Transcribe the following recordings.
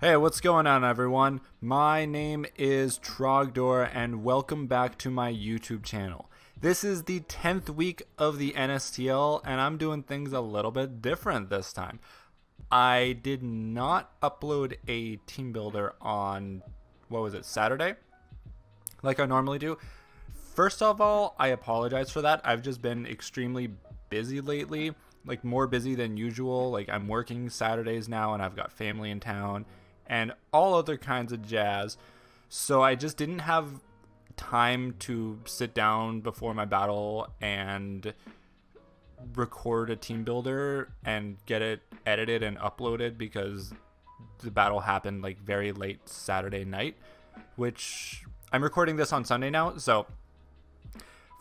Hey, what's going on, everyone? My name is Trogdor, and welcome back to my YouTube channel. This is the 10th week of the NSTL, and I'm doing things a little bit different this time. I did not upload a team builder on, Saturday, like I normally do. First of all, I apologize for that. I've just been extremely busy lately, like more busy than usual. Like I'm working Saturdays now, and I've got family in town and all other kinds of jazz. So I just didn't have time to sit down before my battle and record a team builder and get it edited and uploaded, because the battle happened like very late Saturday night, which I'm recording this on Sunday now. So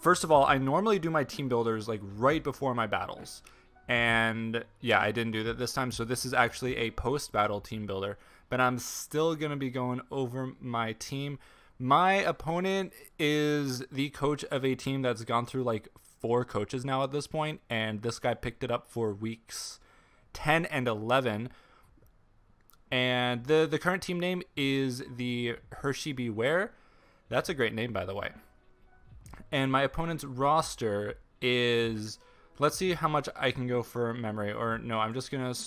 first of all, I normally do my team builders like right before my battles, and yeah, I didn't do that this time. So this is actually a post-battle team builder, but I'm still going to be going over my team. My opponent is the coach of a team that's gone through like 4 coaches now at this point, and this guy picked it up for weeks 10 and 11. And the current team name is the Hershey Bewears. That's a great name, by the way. And my opponent's roster is, let's see how much I can go for memory, or no, I'm just going to,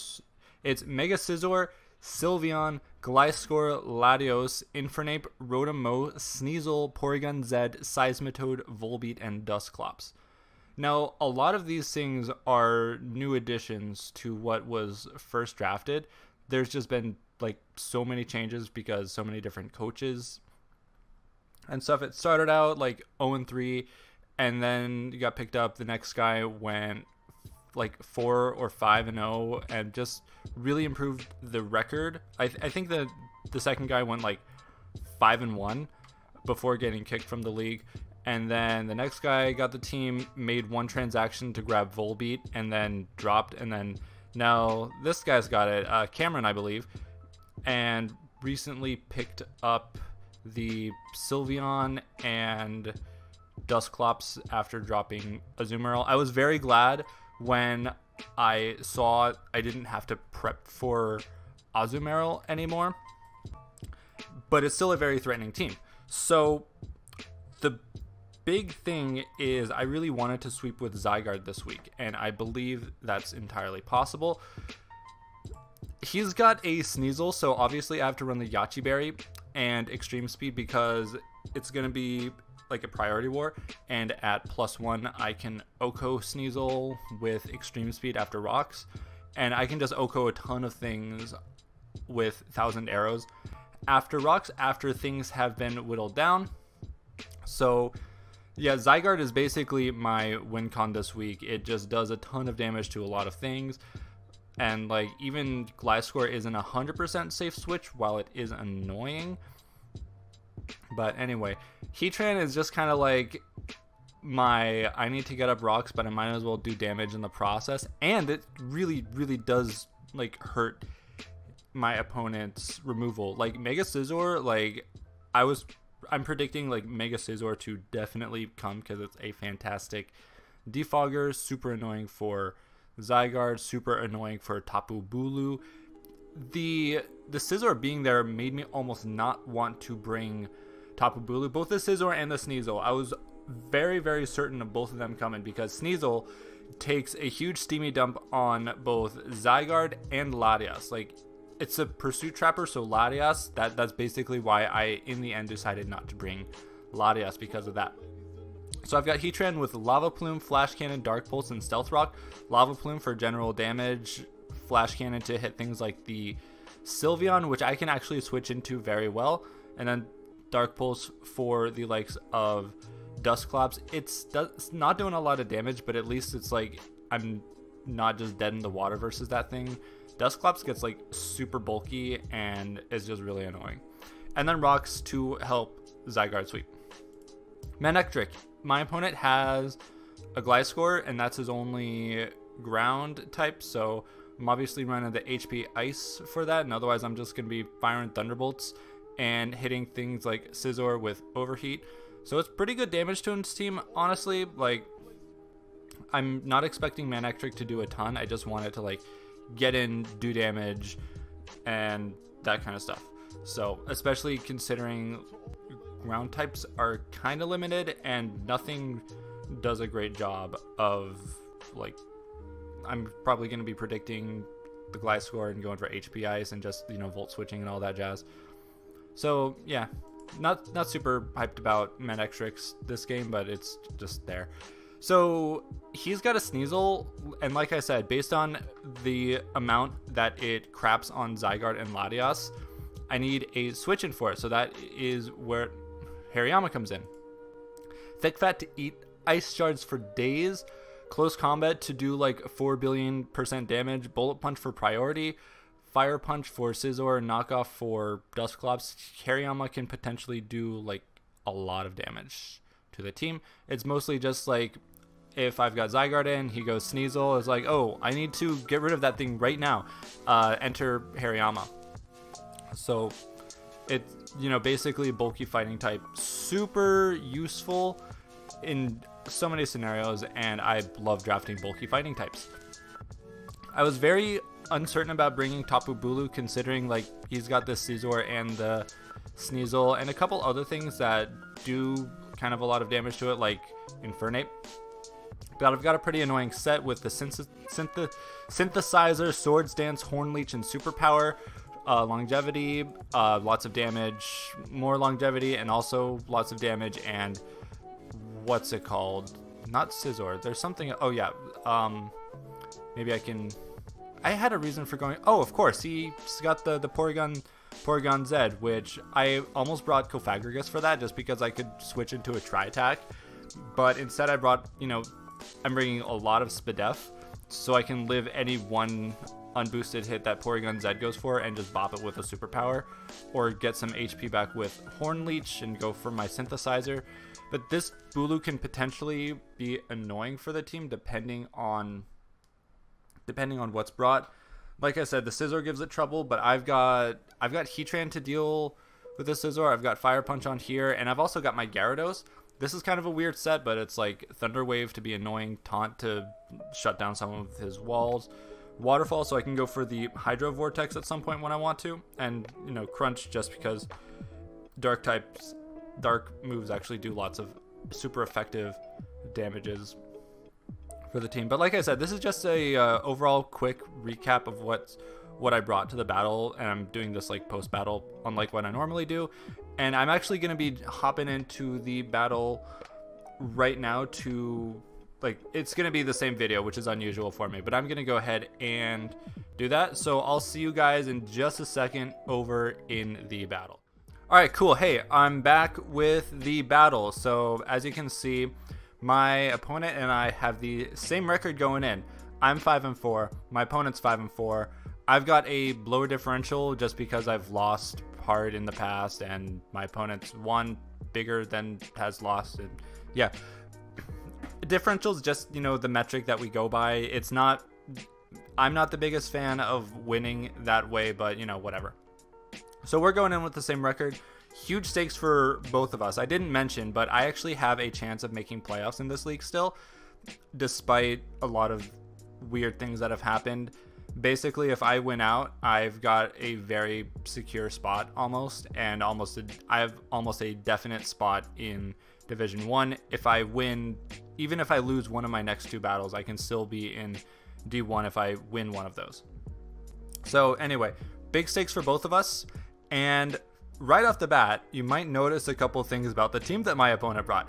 it's Mega Scizor, Sylveon, Gliscor, Latios, Infernape, Rotom-Mow, Sneasel, Porygon Z, Seismitoad, Volbeat, and Dusclops. Now, a lot of these things are new additions to what was first drafted. There's just been like so many changes because so many different coaches and stuff. It started out like 0-3, and then you got picked up. The next guy went like 4 or 5-0 and just really improved the record. I think the second guy went like 5-1 before getting kicked from the league. And then the next guy got the team, made 1 transaction to grab Volbeat, and then dropped. And then now this guy's got it, Cameron, I believe, and recently picked up the Sylveon and Dusclops after dropping Azumarill. I was very glad when I saw I didn't have to prep for Azumarill anymore, but it's still a very threatening team. So the big thing is I really wanted to sweep with Zygarde this week, and I believe that's entirely possible. He's got a Sneasel, so obviously I have to run the Yachi Berry and Extreme Speed because it's going to be like a priority war, and at +1 I can Oko Sneasel with Extreme Speed after rocks, and I can just Oko a ton of things with 1,000 arrows after rocks after things have been whittled down. So yeah, Zygarde is basically my win con this week. It just does a ton of damage to a lot of things, and like even Gliscor isn't 100% safe switch, while it is annoying. But anyway, Heatran is just kind of like my, I need to get up rocks, but I might as well do damage in the process. And it really does like hurt my opponent's removal. Like Mega Scizor, like I'm predicting like Mega Scizor to definitely come because it's a fantastic defogger, super annoying for Zygarde, super annoying for Tapu Bulu. The Scizor being there made me almost not want to bring Tapu Bulu. Both the Scizor and the Sneasel, I was very certain of both of them coming, because Sneasel takes a huge steamy dump on both Zygarde and Latias. Like, it's a pursuit trapper, so Latias, that's basically why I in the end decided not to bring Latias, because of that. So I've got Heatran with Lava Plume, Flash Cannon, Dark Pulse, and Stealth Rock. Lava Plume for general damage, Flash Cannon to hit things like the Sylveon, which I can actually switch into very well, and then Dark Pulse for the likes of Dusclops. It's not doing a lot of damage, but at least it's like I'm not just dead in the water versus that thing. Dusclops gets like super bulky and is just really annoying. And then Rocks to help Zygarde sweep. Manectric. My opponent has a Gliscor, and that's his only ground type, so I'm obviously running the HP Ice for that, and otherwise I'm just going to be firing Thunderbolts and hitting things like Scizor with Overheat. So it's pretty good damage to his team, honestly. Like, I'm not expecting Manectric to do a ton. I just want it to like get in, do damage, and that kind of stuff. So especially considering ground types are kind of limited and nothing does a great job of, like, I'm probably going to be predicting the Gliscor and going for HP Ice and just, you know, volt switching and all that jazz. So yeah, not super hyped about Manectrix this game, but it's just there. So he's got a Sneasel, and like I said, based on the amount that it craps on Zygarde and Latias, I need a switch in for it. So that is where Hariyama comes in. Thick Fat to eat ice shards for days, close combat to do like 4 billion% damage, bullet punch for priority, fire punch for Scizor, knockoff for Dusclops. Hariyama can potentially do like a lot of damage to the team. It's mostly just like, if I've got Zygarde in, he goes Sneasel. It's like, oh, I need to get rid of that thing right now. Enter Hariyama. So it's, you know, basically bulky fighting type. Super useful in so many scenarios, and I love drafting bulky fighting types. I was very uncertain about bringing Tapu Bulu, considering like he's got the Scizor and the Sneasel and a couple other things that do kind of a lot of damage to it, like Infernape. But I've got a pretty annoying set with the Synthesizer, Swords Dance, Horn Leech, and Superpower. Longevity, lots of damage, more longevity, and also lots of damage, and what's it called? Not Scizor. There's something. Oh yeah. Maybe I had a reason for going. Oh, of course. He's got the Porygon Z, which I almost brought Cofagrigus for that, just because I could switch into a Tri-Attack. But instead, I brought, you know, I'm bringing a lot of Spadef, so I can live any one unboosted hit that Porygon Z goes for and just bop it with a Superpower, or get some HP back with Horn Leech and go for my Synthesizer. But this Bulu can potentially be annoying for the team depending on what's brought. Like I said, the Scizor gives it trouble, but I've got Heatran to deal with the Scizor. I've got Fire Punch on here, and I've also got my Gyarados. This is kind of a weird set, but it's like Thunder Wave to be annoying, Taunt to shut down some of his walls, Waterfall so I can go for the Hydro Vortex at some point when I want to, and, you know, Crunch just because dark moves actually do lots of super effective damages for the team. But like I said, this is just a overall quick recap of what I brought to the battle, and I'm doing this like post battle, unlike what I normally do. And I'm actually going to be hopping into the battle right now to, like, it's going to be the same video, which is unusual for me, but I'm going to go ahead and do that. So I'll see you guys in just a second over in the battle. All right, cool. Hey, I'm back with the battle. So as you can see, my opponent and I have the same record going in. I'm 5-4. My opponent's 5-4. I've got a blower differential just because I've lost hard in the past, and my opponent's one bigger than has lost. And yeah, differential is just, you know, the metric that we go by. It's not, I'm not the biggest fan of winning that way, but, you know, whatever. So we're going in with the same record. Huge stakes for both of us. I didn't mention, but I actually have a chance of making playoffs in this league still, despite a lot of weird things that have happened. Basically, if I win out, I've got a very secure spot almost, and I have almost a definite spot in Division 1. If I win, even if I lose one of my next two battles, I can still be in D1 if I win one of those. So anyway, big stakes for both of us, and right off the bat, you might notice a couple things about the team that my opponent brought.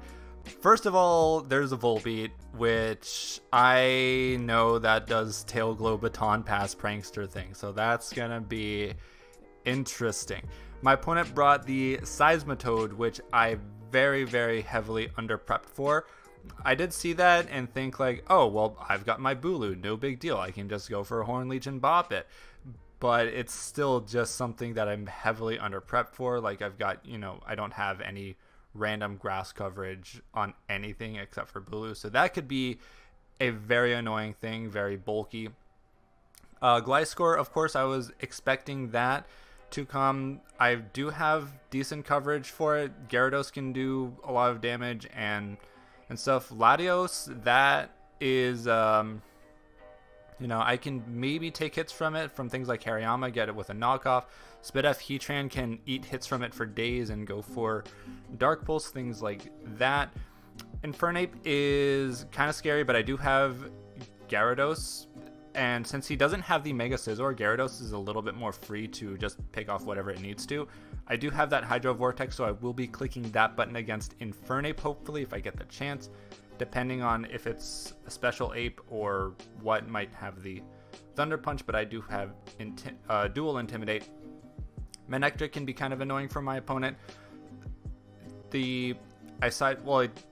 First of all, there's a Volbeat, which I know that does Tail Glow Baton Pass Prankster thing, so that's gonna be interesting. My opponent brought the Seismitoad, which I very, very heavily under-prepped for. I did see that and think like, oh, well, I've got my Bulu, no big deal. I can just go for a Horn Leech and bop it. But it's still just something that I'm heavily under-prepped for. Like, I've got, you know, I don't have any random grass coverage on anything except for Bulu, so that could be a very annoying thing, very bulky. Gliscor, of course, I was expecting that to come. I do have decent coverage for it. Gyarados can do a lot of damage and stuff. Latios, that is You know, I can maybe take hits from it, from things like Hariyama, get it with a knockoff. Spidef Heatran can eat hits from it for days and go for Dark Pulse, things like that. Infernape is kind of scary, but I do have Gyarados, and since he doesn't have the Mega Scizor, Gyarados is a little bit more free to just pick off whatever it needs to. I do have that Hydro Vortex, so I will be clicking that button against Infernape, hopefully, if I get the chance, depending on if it's a special ape or what might have the Thunder Punch, but I do have Dual Intimidate. Manectric can be kind of annoying for my opponent. There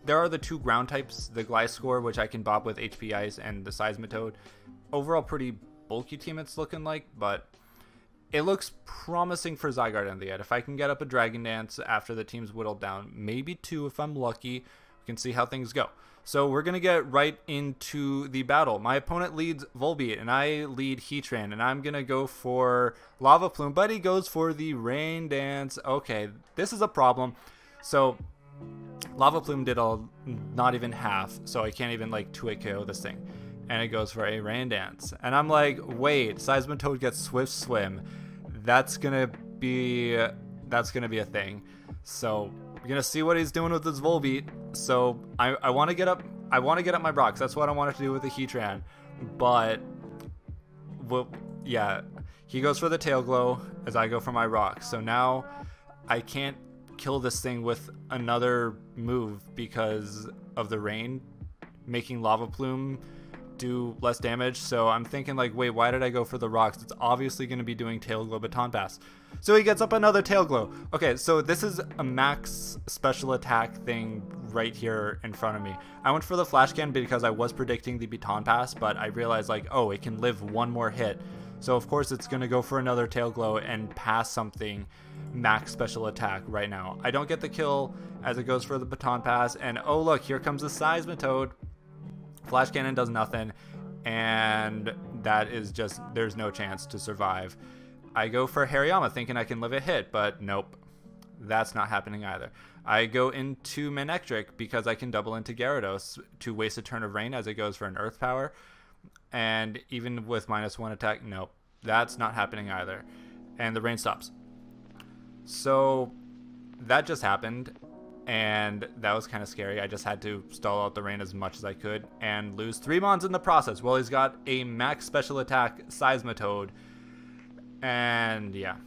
are the two ground types, the Gliscor, which I can bob with HP Ice, and the Seismitoad. Overall, pretty bulky team it's looking like, but it looks promising for Zygarde in the end. If I can get up a Dragon Dance after the team's whittled down, maybe two if I'm lucky, we can see how things go. So we're going to get right into the battle. My opponent leads Volbeat, and I lead Heatran, and I'm going to go for Lava Plume, but he goes for the Rain Dance. Okay, this is a problem. So Lava Plume did not even half, so I can't even like 2-hit KO this thing. And it goes for a Rain Dance. And I'm like, wait, Seismitoad gets Swift Swim. That's gonna be a thing. So we're gonna see what he's doing with this Volbeat. So I want to get up my Brox. That's what I wanted to do with the Heatran. But yeah, he goes for the Tail Glow as I go for my Rock. So now I can't kill this thing with another move because of the rain making Lava Plume do less damage. So I'm thinking like, wait, why did I go for the rocks? It's obviously going to be doing Tail Glow Baton Pass. So he gets up another Tail Glow. Okay, so this is a max special attack thing right here in front of me. I went for the Flash Cannon because I was predicting the Baton Pass, but I realized like, oh, it can live one more hit. So of course it's going to go for another Tail Glow and pass something max special attack right now. I don't get the kill as it goes for the Baton Pass, and oh look, here comes the Seismitoad. Flash Cannon does nothing, and that is just, there's no chance to survive. I go for Hariyama thinking I can live a hit, but nope, that's not happening either. I go into Manectric because I can double into Gyarados to waste a turn of rain as it goes for an Earth Power, and even with -1 attack, nope, that's not happening either, and the rain stops. So that just happened, and that was kind of scary. I just had to stall out the rain as much as I could and lose 3 Mons in the process. Well, he's got a max special attack Seismitoad, and yeah,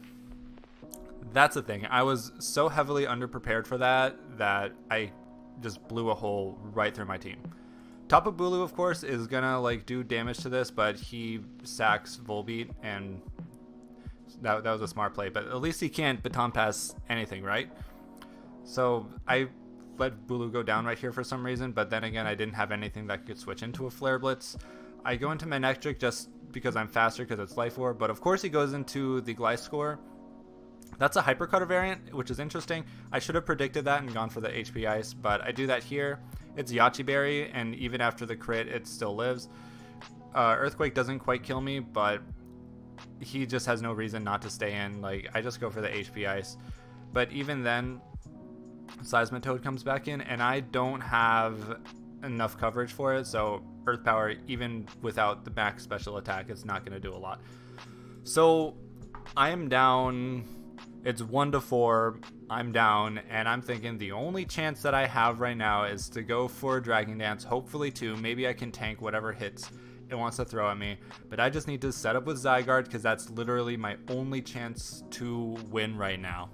that's the thing. I was so heavily underprepared for that I just blew a hole right through my team. Tapu Bulu, of course, is gonna like do damage to this, but he sacks Volbeat, and that was a smart play. But at least he can't Baton Pass anything, right? So I let Bulu go down right here for some reason, but then again, I didn't have anything that could switch into a Flare Blitz. I go into Manectric just because I'm faster because it's Life Orb, but of course he goes into the Gliscor. That's a Hyper Cutter variant, which is interesting. I should have predicted that and gone for the HP Ice, but I do that here. It's Yachi Berry, and even after the crit, it still lives. Earthquake doesn't quite kill me, but he just has no reason not to stay in. Like, I just go for the HP Ice. But even then, Seismitoad comes back in, and I don't have enough coverage for it, so Earth Power, even without the max special attack, it's not going to do a lot. So I am down. It's 1-4. I'm down, and I'm thinking the only chance that I have right now is to go for Dragon Dance, hopefully 2. Maybe I can tank whatever hits it wants to throw at me, but I just need to set up with Zygarde because that's literally my only chance to win right now.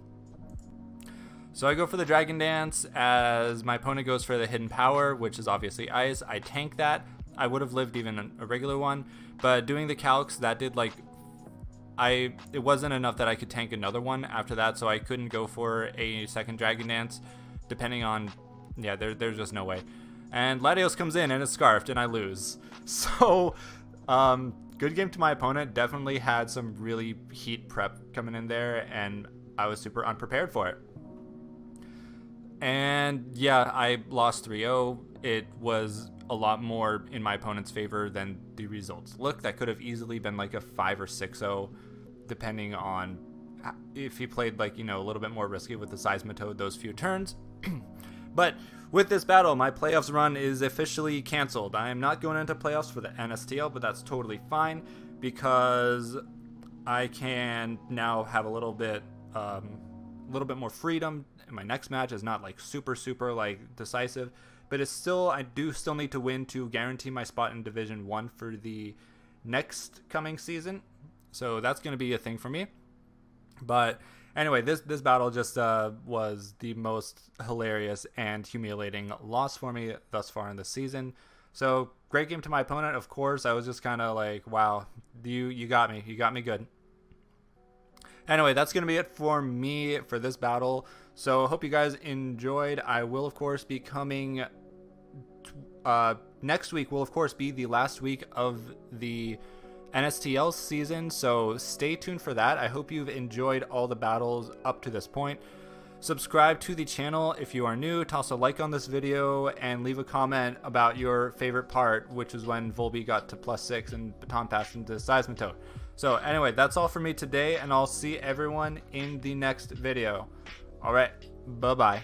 So I go for the Dragon Dance as my opponent goes for the Hidden Power, which is obviously Ice. I tank that. I would have lived even a regular one, but doing the Calcs, that did like, it wasn't enough that I could tank another one after that, so I couldn't go for a second Dragon Dance, depending on, yeah, there's just no way. And Latios comes in and is Scarfed, and I lose. So, good game to my opponent. Definitely had some really heat prep coming in there, and I was super unprepared for it. And yeah, I lost 3-0. It was a lot more in my opponent's favor than the results. Look, that could have easily been like a 5 or 6-0, depending on if he played like, you know, a little bit more risky with the Seismitoad those few turns. But with this battle, my playoffs run is officially canceled. I am not going into playoffs for the NSTL, but that's totally fine because I can now have a little bit more freedom. My next match is not like super like decisive, but it's still, I do still need to win to guarantee my spot in Division 1 for the next coming season. So that's going to be a thing for me. But anyway, this battle just was the most hilarious and humiliating loss for me thus far in the season. So great game to my opponent, of course. I was just kind of like, wow, you got me. You got me good. Anyway, that's going to be it for me for this battle. So hope you guys enjoyed. I will, of course, be coming... next week will, of course, be the last week of the NSTL season, so stay tuned for that. I hope you've enjoyed all the battles up to this point. Subscribe to the channel if you are new, toss a like on this video, and leave a comment about your favorite part, which is when Volby got to +6 and baton passed into Seismitoad. So anyway, that's all for me today, and I'll see everyone in the next video. Alright, bye-bye.